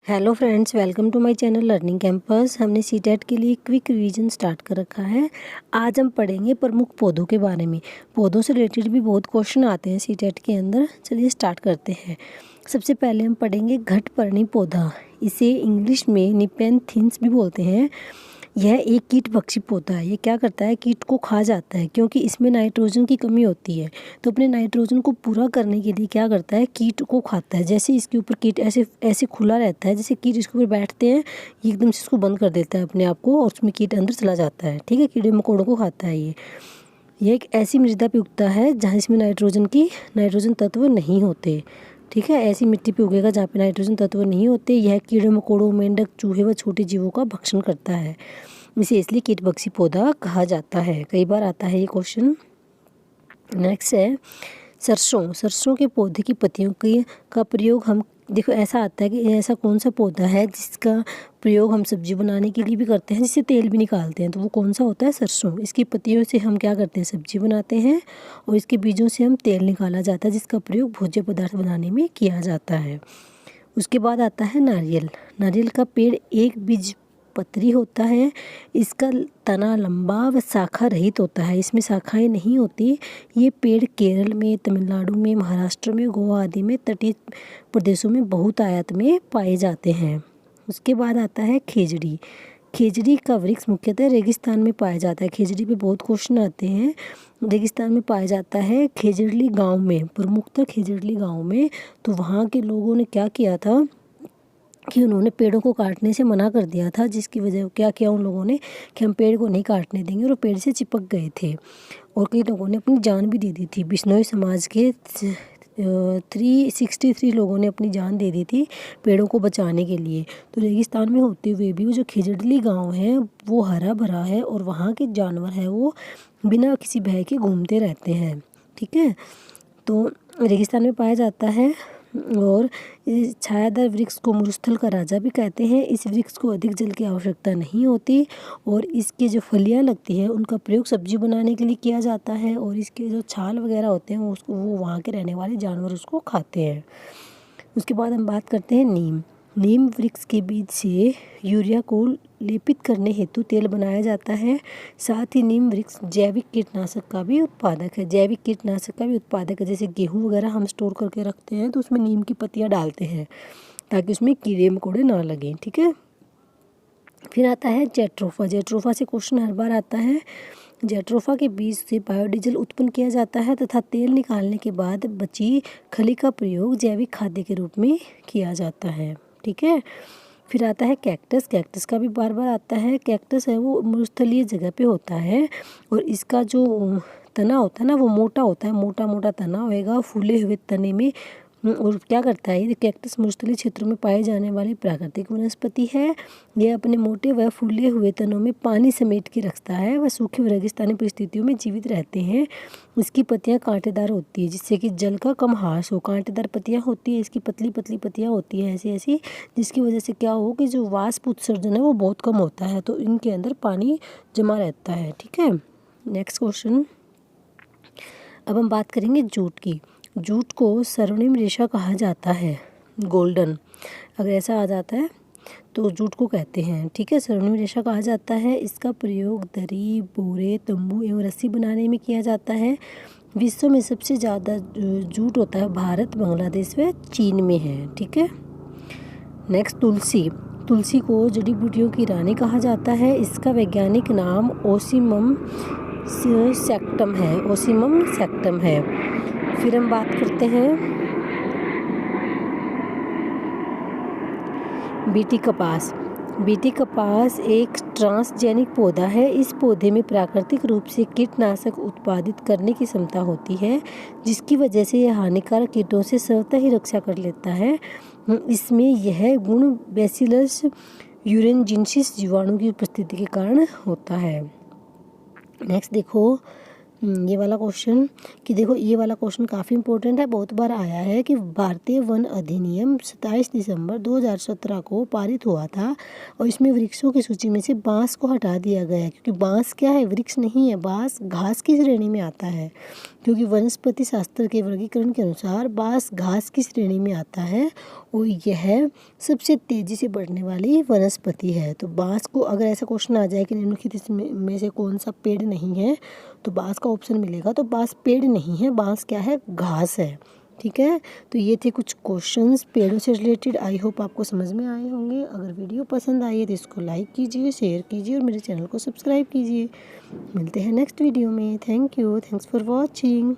Hello friends, welcome to my channel learning campus. हमने CTET के लिए क्विक रिवीजन स्टार्ट कर रखा है। आज हम पढ़ेंगे प्रमुख पौधों के बारे में। पौधों से रिलेटेड भी बहुत क्वेश्चन आते हैं सीटेट के अंदर। चलिए स्टार्ट करते हैं। सबसे पहले हम पढ़ेंगे घटपर्णी पौधा। इसे इंग्लिश में निपेंथिस भी बोलते हैं। यह एक कीट भक्षी पौधा है। ये क्या करता है? कीट को खा जाता है, क्योंकि इसमें नाइट्रोजन की कमी होती है। तो अपने नाइट्रोजन को पूरा करने के लिए क्या करता है? कीट को खाता है। जैसे इसके ऊपर कीट ऐसे ऐसे खुला रहता है, जैसे कीट इसके ऊपर बैठते हैं, ये एकदम से इसको बंद कर देता है अपने आप को, और उसमें कीट अंदर चला जाता है। ठीक है, कीड़े मकोड़ों को खाता है ये एक ऐसी मृदा पे उगता है जहाँ इसमें नाइट्रोजन तत्व नहीं होते। ठीक है, ऐसी मिट्टी पे उगेगा जहाँ पे नाइट्रोजन तत्व नहीं होते। यह कीड़े मकोड़ों, मेंढक, चूहे व छोटे जीवों का भक्षण करता है। इसे इसलिए कीटभक्षी पौधा कहा जाता है। कई बार आता है ये क्वेश्चन। नेक्स्ट है सरसों के पौधे की पत्तियों का प्रयोग हम देखो, ऐसा आता है कि ऐसा कौन सा पौधा है जिसका प्रयोग हम सब्जी बनाने के लिए भी करते हैं, जिससे तेल भी निकालते हैं। तो वो कौन सा होता है? सरसों। इसकी पत्तियों से हम क्या करते हैं? सब्जी बनाते हैं, और इसके बीजों से हम तेल निकाला जाता है, जिसका प्रयोग भोज्य पदार्थ बनाने में किया जाता है। उसके बाद आता है नारियल का पेड़ एक बीज पत्री होता है। इसका तना लंबा व शाखा रहित होता है, इसमें शाखाएं नहीं होती। ये पेड़ केरल में, तमिलनाडु में, महाराष्ट्र में, गोवा आदि में तटीय प्रदेशों में बहुतायत में पाए जाते हैं। उसके बाद आता है खेजड़ी का वृक्ष मुख्यतः रेगिस्तान में पाया जाता है। खेजड़ी पे बहुत क्वेश्चन आते हैं। रेगिस्तान में पाया जाता है, खेजड़ली गांव में, प्रमुखतः खेजड़ली गांव में। तो वहाँ के लोगों ने क्या किया था कि उन्होंने पेड़ों को काटने से मना कर दिया था, जिसकी वजह क्या किया उन लोगों ने कि हम पेड़ को नहीं काटने देंगे, और पेड़ से चिपक गए थे। और कई लोगों ने अपनी जान भी दे दी थी। बिश्नोई समाज के 363 लोगों ने अपनी जान दे दी थी पेड़ों को बचाने के लिए। तो रेगिस्तान में होते हुए भी वो जो खेजड़ली गांव है वो हरा भरा है, और वहाँ के जानवर हैं वो बिना किसी भय के घूमते रहते हैं। ठीक है, तो रेगिस्तान में पाया जाता है। और छायादार वृक्ष को मरुस्थल का राजा भी कहते हैं। इस वृक्ष को अधिक जल की आवश्यकता नहीं होती, और इसके जो फलियां लगती है उनका प्रयोग सब्जी बनाने के लिए किया जाता है। और इसके जो छाल वगैरह होते हैं वो वहाँ के रहने वाले जानवर उसको खाते हैं। उसके बाद हम बात करते हैं नीम वृक्ष के बीज से यूरिया को लेपित करने हेतु तेल बनाया जाता है। साथ ही नीम वृक्ष जैविक कीटनाशक का भी उत्पादक है। जैसे गेहूं वगैरह हम स्टोर करके रखते हैं, तो उसमें नीम की पत्तियां डालते हैं ताकि उसमें कीड़े मकोड़े ना लगें। ठीक है, फिर आता है जेट्रोफा से क्वेश्चन हर बार आता है। जेट्रोफा के बीज से बायोडीजल उत्पन्न किया जाता है, तथा तेल निकालने के बाद बची खली का प्रयोग जैविक खाद्य के रूप में किया जाता है। ठीक है, फिर आता है कैक्टस का भी बार बार आता है। कैक्टस है वो मरुस्थलीय जगह पे होता है, और इसका जो तना होता है ना वो मोटा होता है, मोटा मोटा तना होएगा फूले हुए तने में। और क्या करता है ये कैक्टस मरुस्थलीय क्षेत्रों में पाए जाने वाली प्राकृतिक वनस्पति है। यह अपने मोटे व फूले हुए तनों में पानी समेट के रखता है। वह सूखे व रेगिस्तानी परिस्थितियों में जीवित रहते हैं। इसकी पत्तियां कांटेदार होती है, जिससे कि जल का कम ह्रास हो। कांटेदार पत्तियां होती है, इसकी पतली पतली पत्तियां होती है ऐसी ऐसी, जिसकी वजह से क्या हो कि जो वाष्प उत्सर्जन है वो बहुत कम होता है, तो इनके अंदर पानी जमा रहता है। ठीक है, नेक्स्ट क्वेश्चन। अब हम बात करेंगे जूट को स्वर्णिम रेशा कहा जाता है। गोल्डन अगर ऐसा आ जाता है तो जूट को कहते हैं। ठीक है, स्वर्णिम रेशा कहा जाता है। इसका प्रयोग दरी, बोरे, तंबू एवं रस्सी बनाने में किया जाता है। विश्व में सबसे ज़्यादा जूट होता है भारत, बांग्लादेश व चीन में है। ठीक है, नेक्स्ट तुलसी को जड़ी बूटियों की रानी कहा जाता है। इसका वैज्ञानिक नाम ओसिमम सैक्टम है। फिर हम बात करते हैं बीटी कपास एक ट्रांसजेनिक पौधा है। इस पौधे में प्राकृतिक रूप से कीटनाशक उत्पादित करने की क्षमता होती है, जिसकी वजह से यह हानिकारक कीटों से स्वतः ही रक्षा कर लेता है। इसमें यह गुण बैसिलस यूरेनजिनसिस जीवाणु की उपस्थिति के कारण होता है। नेक्स्ट देखो ये वाला क्वेश्चन काफ़ी इंपॉर्टेंट है, बहुत बार आया है कि भारतीय वन अधिनियम 27 दिसंबर 2017 को पारित हुआ था, और इसमें वृक्षों की सूची में से बांस को हटा दिया गया है, क्योंकि बांस क्या है? वृक्ष नहीं है, बांस घास की श्रेणी में आता है। क्योंकि वनस्पति शास्त्र के वर्गीकरण के अनुसार बांस घास की श्रेणी में आता है, और यह सबसे तेज़ी से बढ़ने वाली वनस्पति है। तो बाँस को अगर ऐसा क्वेश्चन आ जाए कि निम्नलिखित में से कौन सा पेड़ नहीं है, तो बाँस का ऑप्शन मिलेगा। तो बाँस पेड़ नहीं है, बाँस क्या है, घास है। ठीक है, तो ये थे कुछ क्वेश्चंस पेड़ों से रिलेटेड। आई होप आपको समझ में आए होंगे। अगर वीडियो पसंद आई है तो इसको लाइक कीजिए, शेयर कीजिए और मेरे चैनल को सब्सक्राइब कीजिए। मिलते हैं नेक्स्ट वीडियो में। Thank you, thanks for watching.